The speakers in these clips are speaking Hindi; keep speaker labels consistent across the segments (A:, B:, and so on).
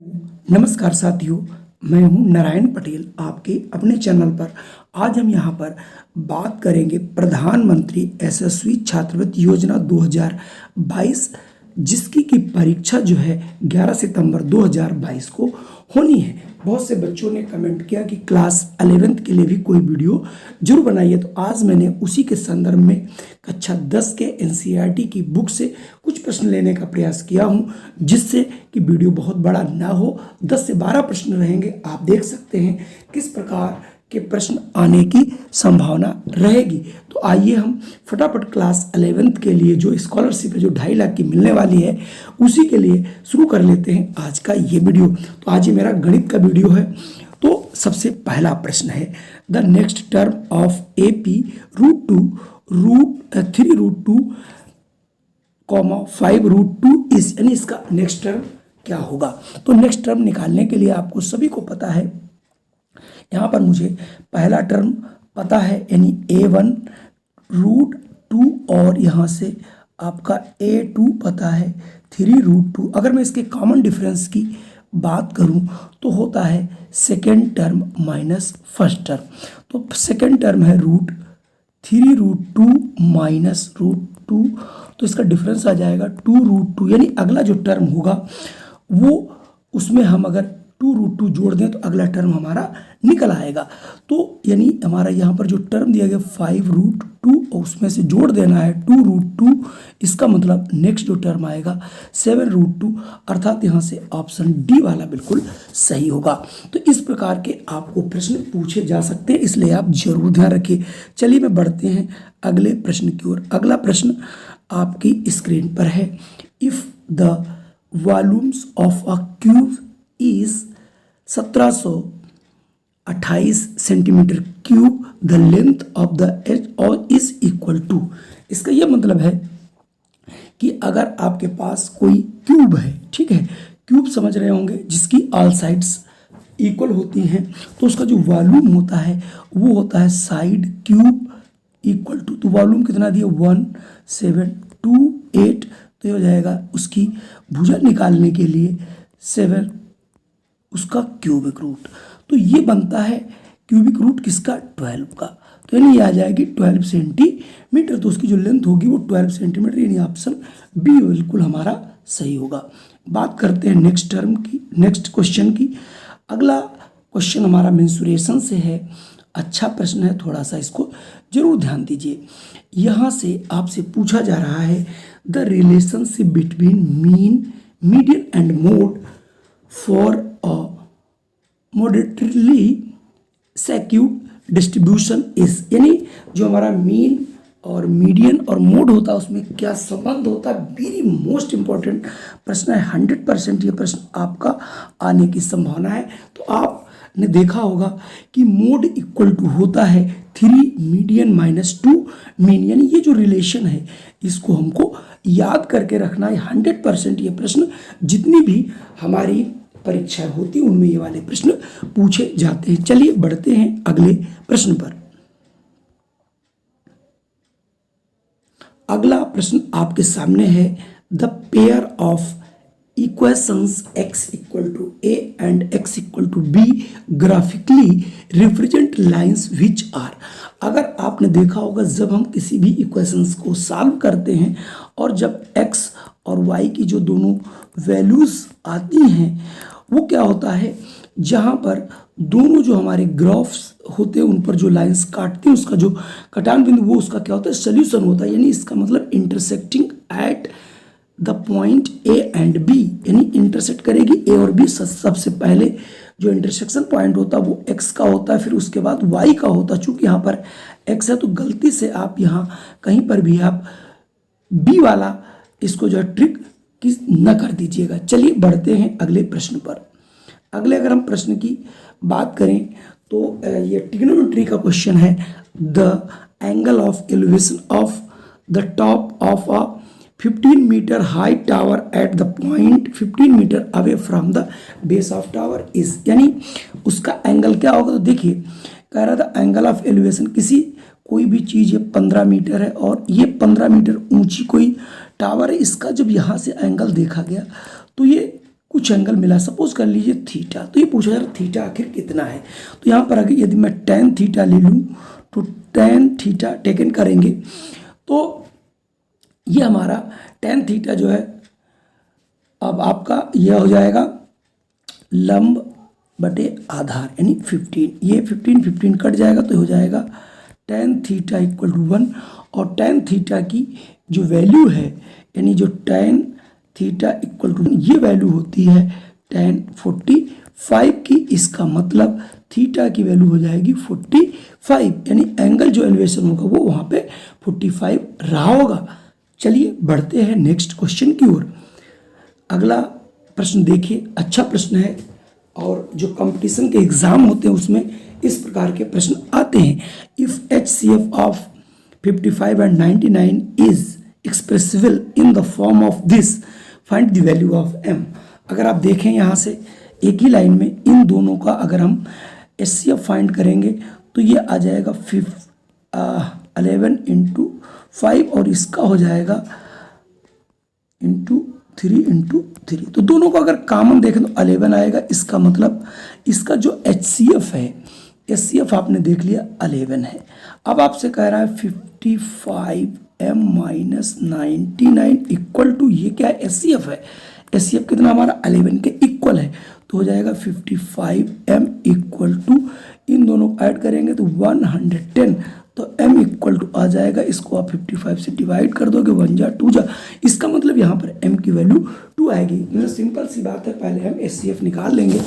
A: नमस्कार साथियों, मैं हूं नारायण पटेल आपके अपने चैनल पर। आज हम यहां पर बात करेंगे प्रधानमंत्री यशस्वी छात्रवृत्ति योजना 2022, जिसकी की परीक्षा जो है 11 सितंबर 2022 को होनी है। बहुत से बच्चों ने कमेंट किया कि क्लास 11th के लिए भी कोई वीडियो जरूर बनाइए, तो आज मैंने उसी के संदर्भ में कक्षा 10 के एनसीईआरटी की बुक से कुछ प्रश्न लेने का प्रयास किया हूं, जिससे कि वीडियो बहुत बड़ा ना हो। 10 से 12 प्रश्न रहेंगे। आप देख सकते हैं किस प्रकार के प्रश्न आने की संभावना रहेगी। तो आइए हम फटाफट क्लास 11th के लिए जो स्कॉलरशिप है, जो 2.5 लाख की मिलने वाली है, उसी के लिए शुरू कर लेते हैं आज का ये वीडियो। तो आज ये मेरा गणित का वीडियो है। तो सबसे पहला प्रश्न है, the next term of AP √3√2 5√2 is, यानी इसका नेक्स्ट टर्म क्या होगा। तो नेक्स्ट टर्म निकालने के लिए आपको सभी को पता है, यहाँ पर मुझे पहला टर्म पता है, यानी A1√2 और यहाँ से आपका A2 पता है 3√2। अगर मैं इसके कॉमन डिफरेंस की बात करूं तो होता है second term minus first term. तो सेकेंड टर्म है √3√2 माइनस √2, तो इसका डिफरेंस आ जाएगा 2√2, यानी अगला जो टर्म होगा वो, उसमें हम अगर 2√2 जोड़ दें तो अगला टर्म हमारा निकल आएगा। तो यानी हमारा यहाँ पर जो टर्म दिया गया 5√2 और उसमें से जोड़ देना है 2√2, इसका मतलब नेक्स्ट जो टर्म आएगा 7√2, अर्थात यहाँ से ऑप्शन डी वाला बिल्कुल सही होगा। तो इस प्रकार के आपको प्रश्न पूछे जा सकते हैं, इसलिए आप जरूर ध्यान रखिए। चलिए मैं बढ़ते हैं अगले प्रश्न की ओर। अगला प्रश्न आपकी स्क्रीन पर है, if the volumes of a cube is 1728 centimetre cube, the length of the edge और इज इक्वल टू। इसका यह मतलब है कि अगर आपके पास कोई क्यूब है, ठीक है, क्यूब समझ रहे होंगे, जिसकी ऑल साइड्स इक्वल होती हैं, तो उसका जो वॉल्यूम होता है वो होता है साइड क्यूब इक्वल टू, तो वॉल्यूम कितना दिया 1728, तो ये हो जाएगा उसकी भुजा निकालने के लिए 7 उसका क्यूबिक रूट। तो ये बनता है क्यूबिक रूट किसका, 12 का। तो यानी ये आ जाएगी 12 सेंटीमीटर, तो उसकी जो लेंथ होगी वो 12 सेंटीमीटर, यानी ऑप्शन बी बिल्कुल हमारा सही होगा। बात करते हैं नेक्स्ट टर्म की, नेक्स्ट क्वेश्चन की। अगला क्वेश्चन हमारा मेंसुरेशन से है। अच्छा प्रश्न है, थोड़ा सा इसको जरूर ध्यान दीजिए। यहाँ से आपसे पूछा जा रहा है, the relationship between mean, median and mode for a moderately skewed distribution is, यानी जो हमारा मीन और मीडियन और मोड होता है उसमें क्या संबंध होता है। वेरी मोस्ट इंपॉर्टेंट प्रश्न है, 100% ये प्रश्न आपका आने की संभावना है। तो आपने देखा होगा कि मोड इक्वल टू होता है 3 मीडियन माइनस 2 मीन, यानी ये जो रिलेशन है इसको हमको याद करके रखना है। 100% ये प्रश्न जितनी भी हमारी परीक्षाएं होती हैं उनमें ये वाले प्रश्न पूछे जाते हैं। चलिए बढ़ते हैं अगले प्रश्न पर। अगला प्रश्न आपके सामने है, the pair of equations x equal to a and x equal to b graphically represent lines which are. अगर आपने देखा होगा, जब हम किसी भी इक्वेशंस को सॉल्व करते हैं और जब x और y की जो दोनों वैल्यूज आती हैं, वो क्या होता है, जहाँ पर दोनों जो हमारे ग्राफ्स होते हैं उन पर जो लाइंस काटते हैं, उसका जो कटान बिंदु वो उसका क्या होता है, सोल्यूशन होता है। यानी इसका मतलब intersecting at the point a and b, यानी इंटरसेक्ट करेगी ए और बी। सबसे पहले जो इंटरसेक्शन पॉइंट होता है वो एक्स का होता है, फिर उसके बाद वाई का होता है। चूंकि यहाँ पर एक्स है तो गलती से आप यहाँ कहीं पर भी आप बी वाला इसको जो है ट्रिक न कर दीजिएगा। चलिए बढ़ते हैं अगले प्रश्न पर। अगले अगर हम प्रश्न की बात करें तो ये ट्रिग्नोमेट्री का क्वेश्चन है, the angle of elevation of the top of a 15 metre high tower at the point 15 metre away from the base of tower is, यानी उसका एंगल क्या होगा। तो देखिए कह रहा था एंगल ऑफ एलिवेशन, किसी कोई भी चीज़ ये 15 मीटर है और ये 15 मीटर ऊंची कोई टावर है, इसका जब यहाँ से एंगल देखा गया तो ये कुछ एंगल मिला, सपोज कर लीजिए थीटा, तो ये पूछा जा रहा है थीटा आखिर कितना है। तो यहाँ पर अगर यदि मैं tan थीटा ले लूँ तो tan थीटा टेकन करेंगे तो ये हमारा tan थीटा जो है अब आपका यह हो जाएगा लंब बटे आधार यानी 15, ये 15 कट जाएगा तो हो जाएगा tan थीटा इक्वल टू 1, और tan थीटा की जो वैल्यू है यानी जो tan थीटा इक्वल टू ये वैल्यू होती है tan 45 की। इसका मतलब थीटा की वैल्यू हो जाएगी 45, यानी एंगल जो एलिवेशन होगा वो वहाँ पे 45 रहा होगा। चलिए बढ़ते हैं नेक्स्ट क्वेश्चन की ओर। अगला प्रश्न देखिए, अच्छा प्रश्न है और जो कंपटीशन के एग्जाम होते हैं उसमें इस प्रकार के प्रश्न आते हैं। If HCF of 55 and 99 is expressible in the form of this, find the value of m। अगर आप देखें यहाँ से एक ही लाइन में इन दोनों का अगर हम HCF फाइंड करेंगे तो ये आ जाएगा 11 इंटू 5 और इसका हो जाएगा इंटू 3 तो दोनों को अगर कॉमन देखें तो 11 आएगा। इसका मतलब इसका जो HCF है, HCF आपने देख लिया 11 है। अब आपसे कह रहा है 55m माइनस 99 इक्वल टू ये क्या है HCF है, HCF कितना हमारा 11 के इक्वल है तो हो जाएगा 55m इक्वल टू इन दोनों को ऐड करेंगे तो 110, तो m इक्वल टू आ जाएगा, इसको आप 55 से डिवाइड कर दोगे 1 जा 2 जा, इसका मतलब यहाँ पर m की वैल्यू 2 आएगी। मतलब सिंपल सी बात है, पहले हम HCF निकाल लेंगे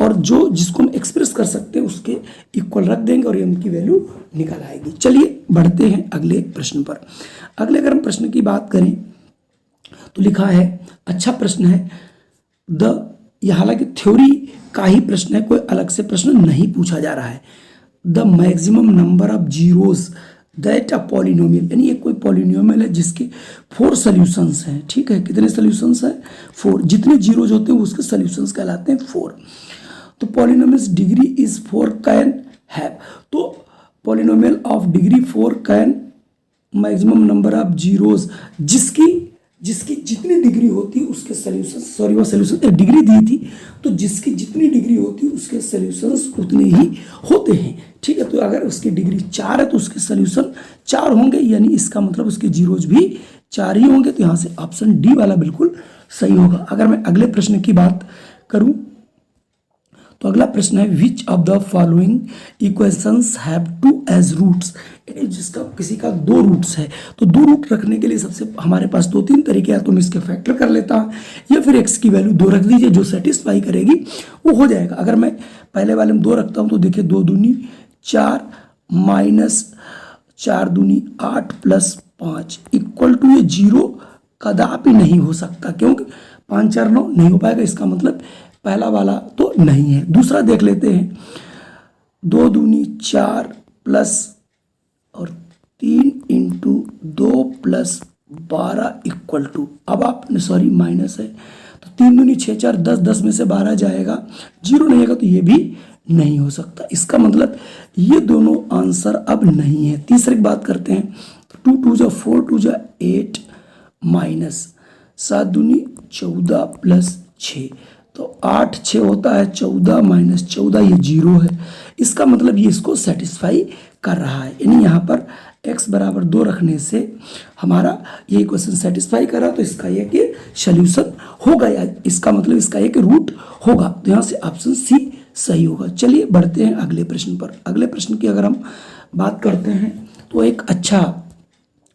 A: और जो जिसको हम एक्सप्रेस कर सकते हैं उसके इक्वल रख देंगे और m की वैल्यू निकल आएगी। चलिए बढ़ते हैं अगले प्रश्न पर। अगले अगर हम प्रश्न की बात करें तो लिखा है, अच्छा प्रश्न है, यह हालांकि थ्योरी का ही प्रश्न है, कोई अलग से प्रश्न नहीं पूछा जा रहा है। The maximum number of zeros that a polynomial, यानी ये कोई पॉलिनोमियल है जिसके 4 सॉल्यूशंस हैं। ठीक है, कितने सॉल्यूशंस हैं 4, जितने जीरोज होते हैं उसके सॉल्यूशंस कहलाते हैं 4। तो polynomials degree is 4 can have, तो polynomial of degree 4 can maximum number of zeros, जिसकी जितनी डिग्री होती है उसके सॉल्यूशन, सॉरी वो सॉल्यूशन एक डिग्री दी थी तो जिसकी जितनी डिग्री होती है उसके सॉल्यूशंस उतने ही होते हैं। ठीक है, तो अगर उसकी डिग्री 4 है तो उसके सॉल्यूशन 4 होंगे, यानी इसका मतलब उसके जीरोज भी 4 ही होंगे। तो यहाँ से ऑप्शन डी वाला बिल्कुल सही होगा। अगर मैं अगले प्रश्न की बात करूँ तो अगला प्रश्न है, which of the following equations have 2 as roots, जिसका किसी का 2 रूट्स है। तो 2 रूट रखने के लिए सबसे हमारे पास 2-3 तरीके हैं, तो मैं इसके फैक्टर कर लेता हूँ या फिर x की वैल्यू 2 रख दीजिए, जो सेटिस्फाई करेगी वो हो जाएगा। अगर मैं पहले वाले में 2 रखता हूँ तो देखिए 2 दूनी 4 माइनस 4 दूनी 8 प्लस 5 इक्वल टू ये 0 कदापि नहीं हो सकता, क्योंकि 5 4 9 नहीं हो पाएगा, इसका मतलब पहला वाला तो नहीं है। दूसरा देख लेते हैं, 2 दूनी 4 प्लस और 3 इंटू 2 प्लस 12 इक्वल टू, अब आपने सॉरी माइनस है तो 3 दूनी 6 4 10, 10 में से 12 जाएगा, 0 नहीं आएगा तो ये भी नहीं हो सकता। इसका मतलब ये दोनों आंसर अब नहीं है। तीसरी बात करते हैं, 2 2 जा 4 2 जा 8 माइनस 7 दूनी 14 प्लस 6, तो 8 6 होता है 14 माइनस 14, ये 0 है। इसका मतलब ये इसको सेटिस्फाई कर रहा है, यानी यहाँ पर x बराबर 2 रखने से हमारा ये क्वेश्चन सेटिस्फाई कर रहा है, तो इसका ये कि सोल्यूशन होगा, या इसका मतलब इसका एक रूट होगा। तो यहाँ से ऑप्शन सी सही होगा। चलिए बढ़ते हैं अगले प्रश्न पर। अगले प्रश्न की अगर हम बात करते हैं तो एक अच्छा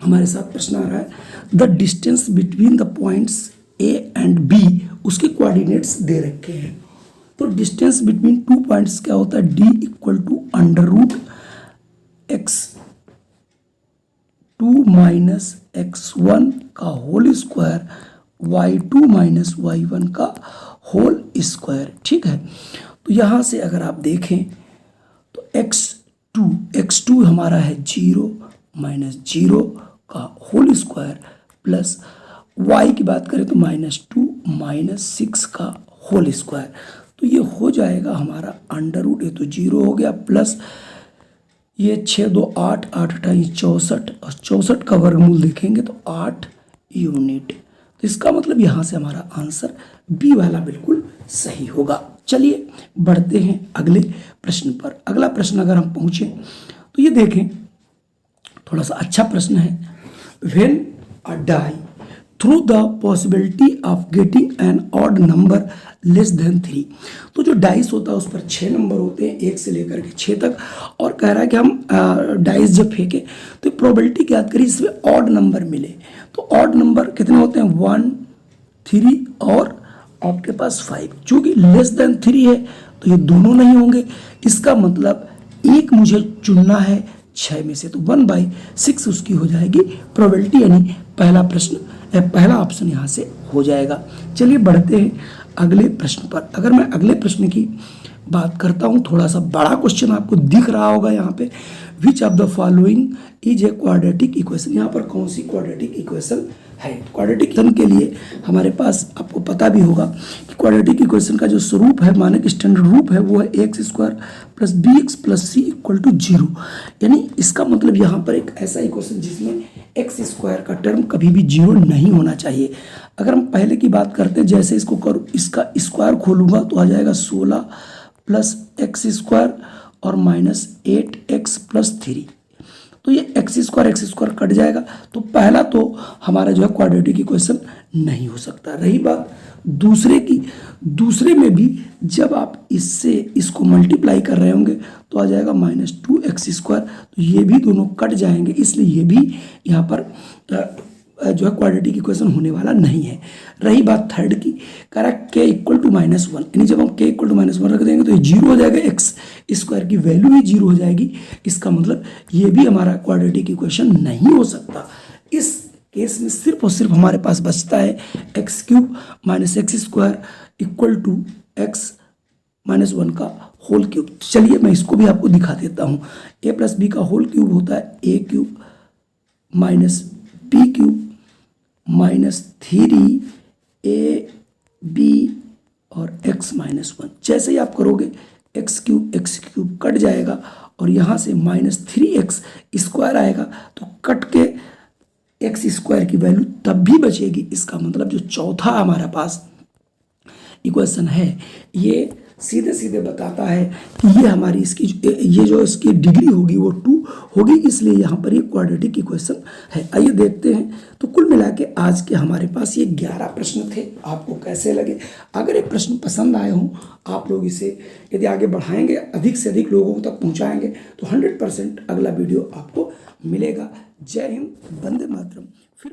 A: हमारे साथ प्रश्न आ रहा है, the distance between the points a and b, उसके कोऑर्डिनेट्स दे रखे हैं। तो डिस्टेंस बिटवीन 2 पॉइंट्स क्या होता है, d equal to under root x2 minus x1 का whole square y2 minus y1 का होल स्क्वायर। ठीक है, तो यहाँ से अगर आप देखें तो x2 हमारा है 0 माइनस 0 का होल स्क्वायर प्लस y की बात करें तो -2 माइनस 6 का होल स्क्वायर, तो ये हो जाएगा हमारा अंडर रूट, ये तो 0 हो गया, प्लस ये 6 2 8 8 8 64 और 64 का वर्गमूल देखेंगे तो 8 यूनिट, तो इसका मतलब यहाँ से हमारा आंसर बी वाला बिल्कुल सही होगा। चलिए बढ़ते हैं अगले प्रश्न पर। अगला प्रश्न अगर हम पहुँचे तो ये देखें, थोड़ा सा अच्छा प्रश्न है। When a die through the possibility of getting an odd number less than 3, तो जो डाइस होता है उस पर 6 नंबर होते हैं, 1 से लेकर के 6 तक, और कह रहा है कि हम डाइस जब फेंके तो प्रोबेबिलिटी ज्ञात करी इसमें ऑड नंबर मिले। तो ऑड नंबर कितने होते हैं, 1, 3 और आपके पास 5। चूंकि लेस देन 3 है तो ये दोनों नहीं होंगे, इसका मतलब एक मुझे चुनना है 6 में से, तो 1/6 उसकी हो जाएगी प्रोबेबिलिटी, यानी पहला प्रश्न पहला ऑप्शन यहाँ से हो जाएगा। चलिए बढ़ते हैं अगले प्रश्न पर। अगर मैं अगले प्रश्न की बात करता हूँ, थोड़ा सा बड़ा क्वेश्चन आपको दिख रहा होगा यहाँ पे, विच of the following is a quadratic equation. यहाँ पर कौन सी क्वाड्रेटिक इक्वेशन है? क्वाड्रेटिक इक्वेशन के लिए हमारे पास, आपको पता भी होगा कि क्वाड्रेटिक इक्वेशन का जो स्वरूप है, मानक स्टैंडर्ड रूप है, वो है x² + bx + c = 0। यानी इसका मतलब यहाँ पर एक ऐसा इक्वेशन जिसमें x² का टर्म कभी भी 0 नहीं होना चाहिए। अगर हम पहले की बात करते हैं, जैसे इसको करूँ, इसका स्क्वायर खोलूंगा तो आ जाएगा 16 + x² और -8x + 3। तो ये x² कट जाएगा, तो पहला तो हमारा जो है क्वाड्रेटिक इक्वेशन नहीं हो सकता। रही बात दूसरे की, दूसरे में भी जब आप इससे इसको मल्टीप्लाई कर रहे होंगे तो आ जाएगा -2x², तो ये भी दोनों कट जाएंगे, इसलिए ये भी यहाँ पर जो है क्वाड्रेटिक इक्वेशन होने वाला नहीं है। रही बात थर्ड की, कह रहा है k = -1, यानी जब हम k = -1 रख देंगे तो ये 0 हो जाएगा, x² की वैल्यू ही 0 हो जाएगी, इसका मतलब ये भी हमारा क्वाड्रेटिक इक्वेशन नहीं हो सकता। इस केस में सिर्फ और सिर्फ हमारे पास बचता है x³ - x² = x -1 का होल क्यूब। चलिए मैं इसको भी आपको दिखा देता हूँ। a + b का होल क्यूब होता है a³ - b³ -3ab और x -1। जैसे ही आप करोगे x³ कट जाएगा और यहाँ से -3x² आएगा, तो कट के x² की वैल्यू तब भी बचेगी। इसका मतलब जो चौथा हमारा पास इक्वेशन है, ये सीधे सीधे बताता है कि ये हमारी इसकी ये जो इसकी डिग्री होगी वो 2 होगी, इसलिए यहाँ पर ये क्वाड्रेटिक इक्वेशन है। आइए देखते हैं। तो कुल मिला के आज के हमारे पास ये 11 प्रश्न थे। आपको कैसे लगे? अगर ये प्रश्न पसंद आए हों, आप लोग इसे यदि आगे बढ़ाएंगे, अधिक से अधिक लोगों तक पहुँचाएंगे, तो 100% अगला वीडियो आपको मिलेगा। जय हिंद, वंदे मातरम। फिर